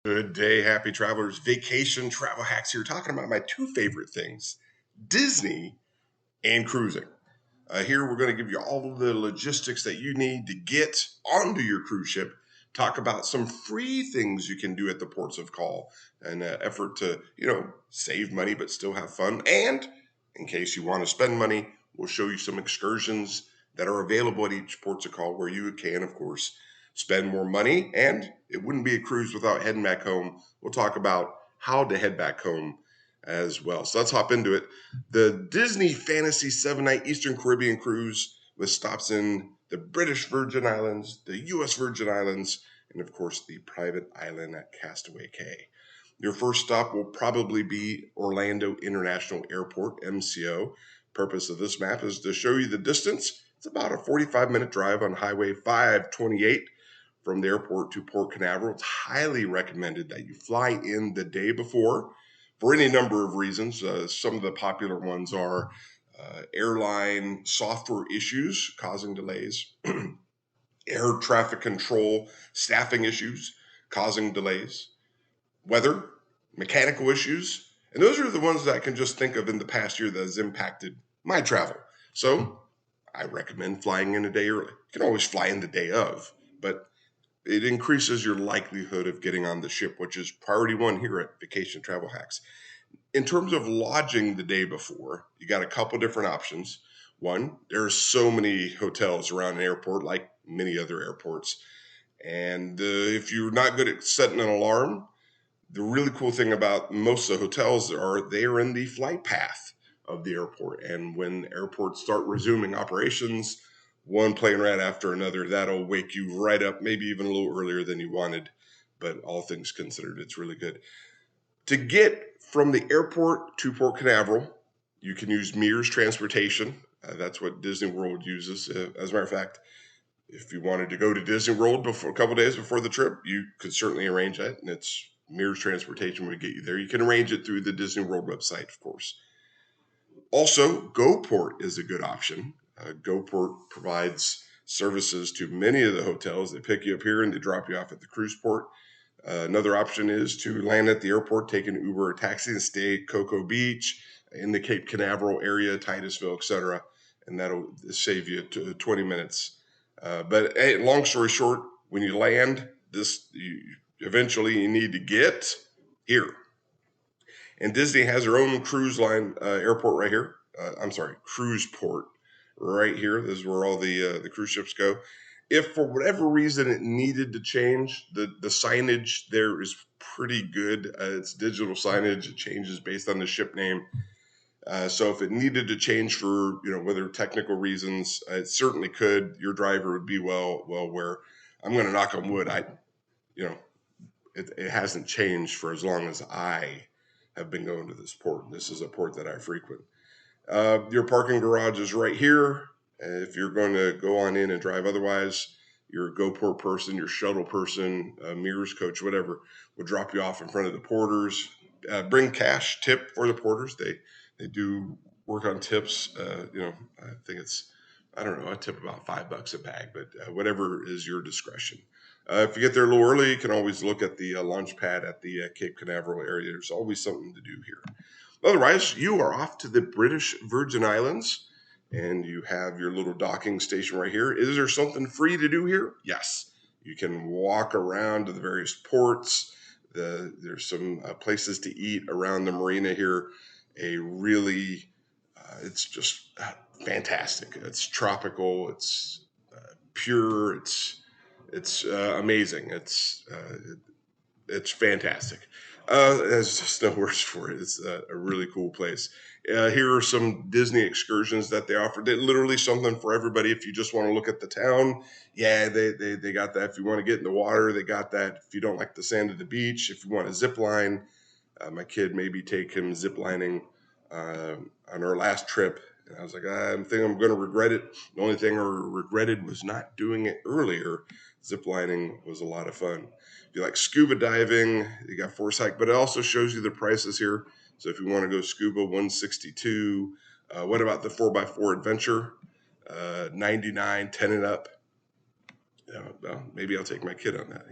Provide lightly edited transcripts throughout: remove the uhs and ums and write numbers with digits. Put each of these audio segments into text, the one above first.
Good day, happy travelers. Vacation travel hacks here, talking about my two favorite things, Disney and cruising. Here, we're going to give you all of the logistics that you need to get onto your cruise ship. Talk about some free things you can do at the ports of call, an effort to, save money but still have fun. And in case you want to spend money, we'll show you some excursions that are available at each ports of call where you can, of course, spend more money. And it wouldn't be a cruise without heading back home. We'll talk about how to head back home as well. So let's hop into it. The Disney Fantasy 7-night Eastern Caribbean cruise with stops in the British Virgin Islands, the U.S. Virgin Islands, and of course the private island at Castaway Cay. Your first stop will probably be Orlando International Airport, MCO. Purpose of this map is to show you the distance. It's about a 45-minute drive on Highway 528 from the airport to Port Canaveral. It's highly recommended that you fly in the day before for any number of reasons. Some of the popular ones are airline software issues causing delays, air traffic control staffing issues causing delays, weather, mechanical issues. And those are the ones that I can just think of in the past year that has impacted my travel. So I recommend flying in a day early. You can always fly in the day of, but it increases your likelihood of getting on the ship, which is priority one here at Vacation Travel Hacks. In terms of lodging the day before, you got a couple different options. One, there are so many hotels around an airport, like many other airports. And if you're not good at setting an alarm, the really cool thing about most of the hotels are they are in the flight path of the airport. And when airports start resuming operations, one plane right after another, that'll wake you right up, maybe even a little earlier than you wanted. But all things considered, it's really good. To get from the airport to Port Canaveral, you can use Mears Transportation. That's what Disney World uses. As a matter of fact, if you wanted to go to Disney World before a couple days before the trip, you could certainly arrange that, and it's Mears Transportation would get you there. You can arrange it through the Disney World website, of course. Also, GoPort is a good option. GoPort provides services to many of the hotels. They pick you up here and they drop you off at the cruise port. Another option is to land at the airport, take an Uber or taxi, and stay at Cocoa Beach in the Cape Canaveral area, Titusville, etc., and that'll save you 20 minutes. But hey, long story short, when you land, eventually you need to get here. And Disney has their own cruise line airport right here. Cruise port right here. This is where all the cruise ships go. If for whatever reason it needed to change, the signage there is pretty good. It's digital signage. It changes based on the ship name. So if it needed to change for whether technical reasons, it certainly could. Your driver would be well aware. I'm going to knock on wood. It hasn't changed for as long as I have been going to this port. This is a port that I frequent. Your parking garage is right here. If you're going to go on in and drive otherwise, your GoPort person, your shuttle person, Mears coach, whatever, will drop you off in front of the porters. Bring cash tip for the porters. They do work on tips. I think I don't know, I tip about $5 a bag, but whatever is your discretion. If you get there a little early, you can always look at the launch pad at the Cape Canaveral area. There's always something to do here. Otherwise, you are off to the British Virgin Islands, and you have your little docking station right here. Is there something free to do here? Yes. You can walk around to the various ports. There's some places to eat around the marina here. It's just fantastic. It's tropical. It's pure. It's amazing. It's fantastic. There's just no words for it. It's a really cool place. Here are some Disney excursions that they offer. They literally something for everybody. If you just want to look at the town, yeah, they got that. If you want to get in the water, they got that. If you don't like the sand of the beach, if you want to zip line, my kid maybe take him zip lining on our last trip. And I was like, I think I'm going to regret it. The only thing I regretted was not doing it earlier. Zip lining was a lot of fun. If you like scuba diving, you got Foresight, but it also shows you the prices here. So if you want to go scuba, $162. What about the 4x4 adventure? $99, 10 and up. Well, maybe I'll take my kid on that.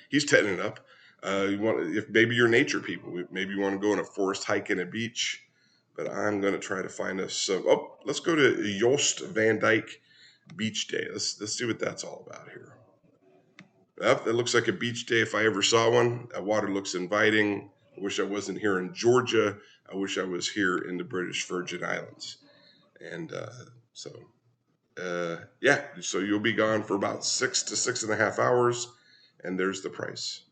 He's 10 and up. If maybe you're nature people, maybe you want to go on a forest hike and a beach. But I'm going to try to find us some. Oh, let's go to Joost Van Dyke Beach Day. Let's see what that's all about here. Yep, that looks like a beach day if I ever saw one. That water looks inviting. I wish I wasn't here in Georgia. I wish I was here in the British Virgin Islands. And yeah, so you'll be gone for about 6 to 6.5 hours, and there's the price.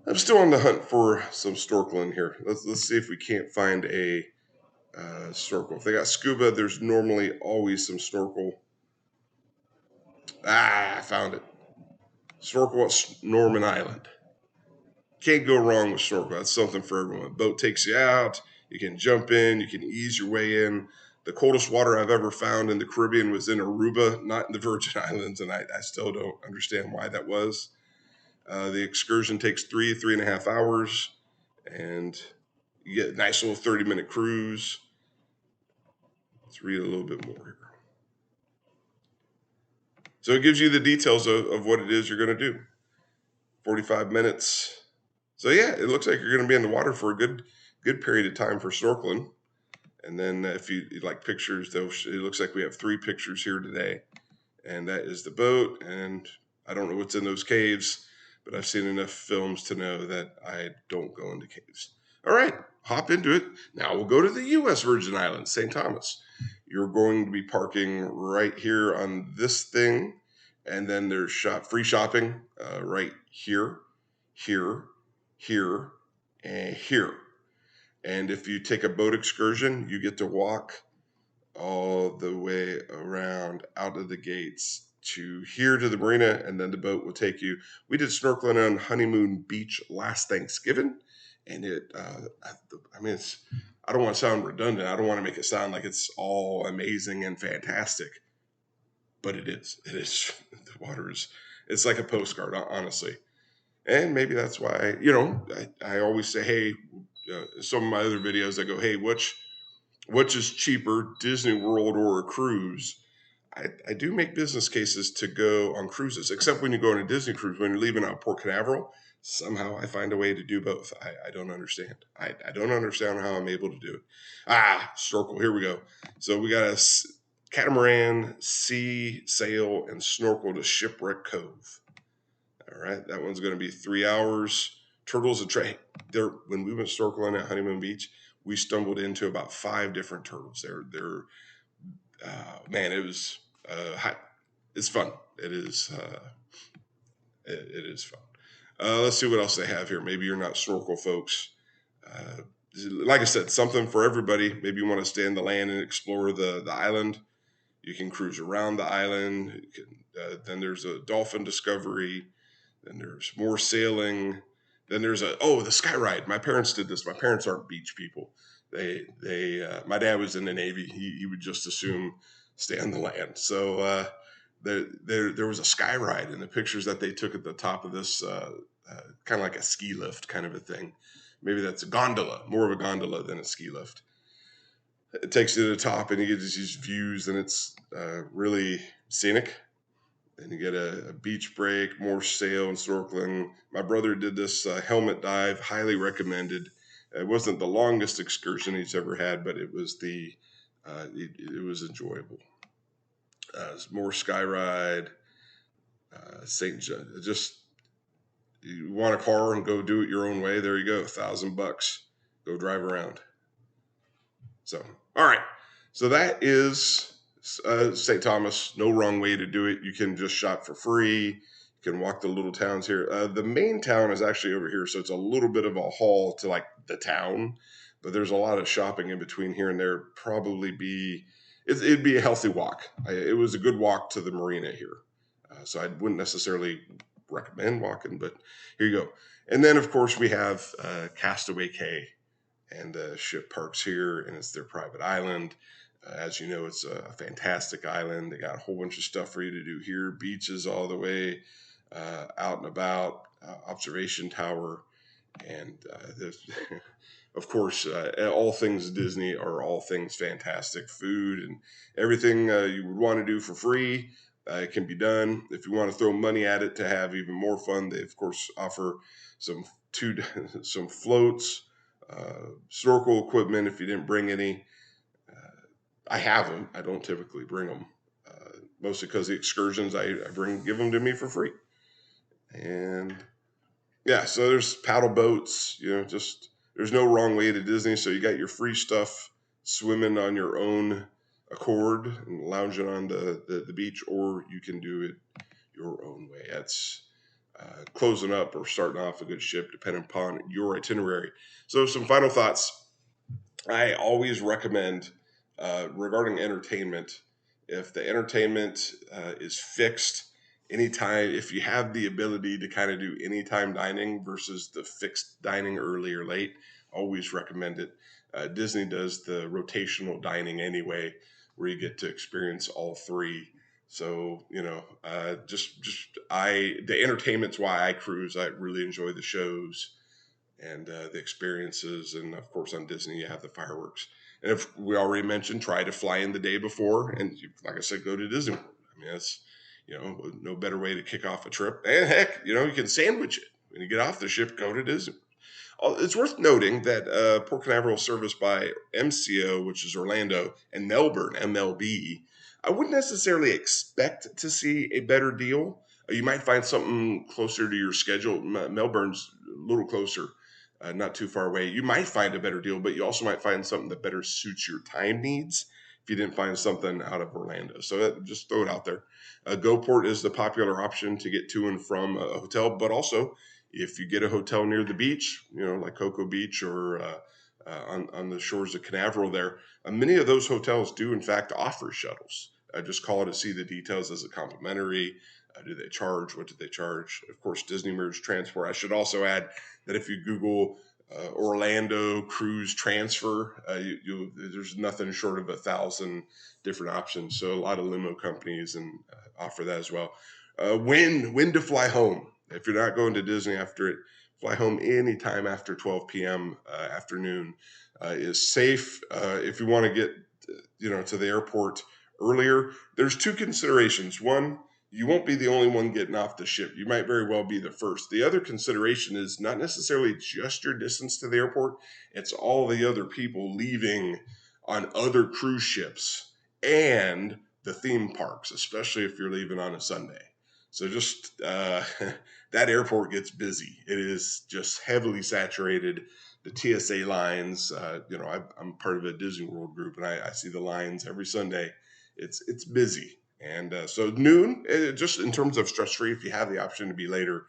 I'm still on the hunt for some snorkeling here. Let's see if we can't find a snorkel. If they got scuba, there's normally always some snorkel. I found it. Snorkel at Norman Island. Can't go wrong with snorkel. That's something for everyone. Boat takes you out. You can jump in. You can ease your way in. The coldest water I've ever found in the Caribbean was in Aruba, not in the Virgin Islands, and I still don't understand why that was. The excursion takes 3.5 hours, and you get a nice little 30-minute cruise. Let's read a little bit more here. So it gives you the details of what it is you're going to do. 45 minutes. So yeah, it looks like you're going to be in the water for a good period of time for snorkeling. And then if you like pictures, it looks like we have 3 pictures here today. And that is the boat. And I don't know what's in those caves, but I've seen enough films to know that I don't go into caves. All right, hop into it. Now we'll go to the U.S. Virgin Islands, St. Thomas. You're going to be parking right here on this thing. And then there's free shopping right here, here, here, and here. And if you take a boat excursion, you get to walk all the way around out of the gates to here to the marina, and then the boat will take you. We did snorkeling on Honeymoon Beach last Thanksgiving, and I don't want to sound redundant. I don't want to make it sound like it's all amazing and fantastic, but it is. It is. The water is. It's like a postcard, honestly. And maybe that's why, I always say, hey, some of my other videos, I go, hey, which is cheaper, Disney World or a cruise? I do make business cases to go on cruises, except when you go on a Disney cruise, when you're leaving out Port Canaveral, somehow I find a way to do both. I don't understand. I don't understand how I'm able to do it. Snorkel, here we go. So we got a catamaran, sea, sail, and snorkel to Shipwreck Cove. All right, that one's going to be 3 hours. Turtles and there. When we went snorkeling at Honeymoon Beach, we stumbled into about 5 different turtles. Man, it was it's fun. It is it is fun. Let's see what else they have here. Maybe you're not snorkel folks. Like I said, something for everybody. Maybe you want to stay in the land and explore the island. You can cruise around the island. Then there's a dolphin discovery. Then there's more sailing. Then there's the sky ride. My parents did this. My parents aren't beach people. My dad was in the Navy. He would just assume stay on the land. So there was a sky ride, and the pictures that they took at the top of this kind of like a ski lift kind of a thing. Maybe that's a gondola, more of a gondola than a ski lift. It takes you to the top, and you get these views, and it's really scenic. Then you get a beach break, more sail and snorkeling. My brother did this helmet dive, highly recommended. It wasn't the longest excursion he's ever had, but it was it was enjoyable. More sky ride, St. John. Just you want a car and go do it your own way. There you go, $1,000. Go drive around. So, all right. So that is St. Thomas. No wrong way to do it. You can just shop for free. You can walk the little towns here. The main town is actually over here, so it's a little bit of a haul to like the town, but there's a lot of shopping in between here and there. It'd be a healthy walk. It was a good walk to the marina here, so I wouldn't necessarily recommend walking, but here you go. And then, of course, we have Castaway Cay, and the ship parks here, and it's their private island. As you know, it's a fantastic island. They got a whole bunch of stuff for you to do here. Beaches all the way out and about, observation tower, and of course, all things Disney are all things fantastic. Food and everything you would want to do for free It can be done. If you want to throw money at it to have even more fun, they of course offer some some floats, snorkel equipment if you didn't bring any. I have them. I don't typically bring them, mostly because the excursions I bring give them to me for free. And yeah, so there's paddle boats. Just there's no wrong way to Disney. So you got your free stuff, swimming on your own accord and lounging on the beach, or you can do it your own way. That's closing up or starting off a good ship, depending upon your itinerary. So some final thoughts. I always recommend regarding entertainment, if the entertainment is fixed anytime, if you have the ability to kind of do anytime dining versus the fixed dining early or late, always recommend it. Disney does the rotational dining anyway, where you get to experience all three. So the entertainment's why I cruise. I really enjoy the shows and the experiences. And of course, on Disney, you have the fireworks. And if we already mentioned, try to fly in the day before. And like I said, go to Disney World. I mean, that's, no better way to kick off a trip. And heck, you can sandwich it. When you get off the ship, go to Disney. It's worth noting that Port Canaveral is serviced by MCO, which is Orlando, and Melbourne, MLB. I wouldn't necessarily expect to see a better deal. You might find something closer to your schedule. Melbourne's a little closer, not too far away. You might find a better deal, but you also might find something that better suits your time needs if you didn't find something out of Orlando. So just throw it out there. GoPort is the popular option to get to and from a hotel, but also if you get a hotel near the beach, like Cocoa Beach or on the shores of Canaveral there, many of those hotels do in fact offer shuttles. Just call to see the details. As a complimentary? Do they charge? What do they charge? Of course, Disney Merge Transport. I should also add that if you Google Orlando cruise transfer, there's nothing short of 1,000 different options. So a lot of limo companies and offer that as well. When to fly home. If you're not going to Disney after it, fly home anytime after 12 p.m. Afternoon is safe. If you want to get to the airport earlier, there's two considerations. One, you won't be the only one getting off the ship. You might very well be the first. The other consideration is not necessarily just your distance to the airport. It's all the other people leaving on other cruise ships and the theme parks, especially if you're leaving on a Sunday. So just that airport gets busy. It is just heavily saturated. The TSA lines, I'm part of a Disney World group, and I see the lines every Sunday. It's busy. And so noon, just in terms of stress-free, if you have the option to be later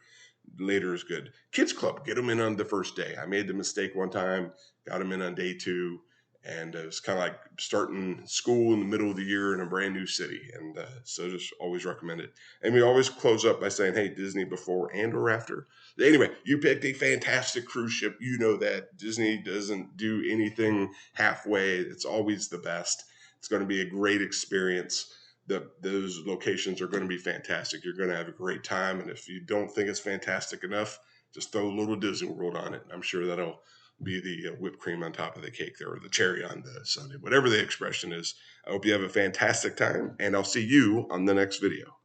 is good. Kids Club, get them in on the first day. I made the mistake one time, got them in on day 2, and it was kind of like starting school in the middle of the year in a brand new city. And so just always recommend it. And we always close up by saying, hey, Disney before and or after. Anyway, you picked a fantastic cruise ship. You know that Disney doesn't do anything halfway. It's always the best. It's going to be a great experience. Those locations are going to be fantastic. You're going to have a great time. And if you don't think it's fantastic enough, just throw a little Disney World on it. I'm sure that'll be the whipped cream on top of the cake there, or the cherry on the sundae, whatever the expression is. I hope you have a fantastic time, and I'll see you on the next video.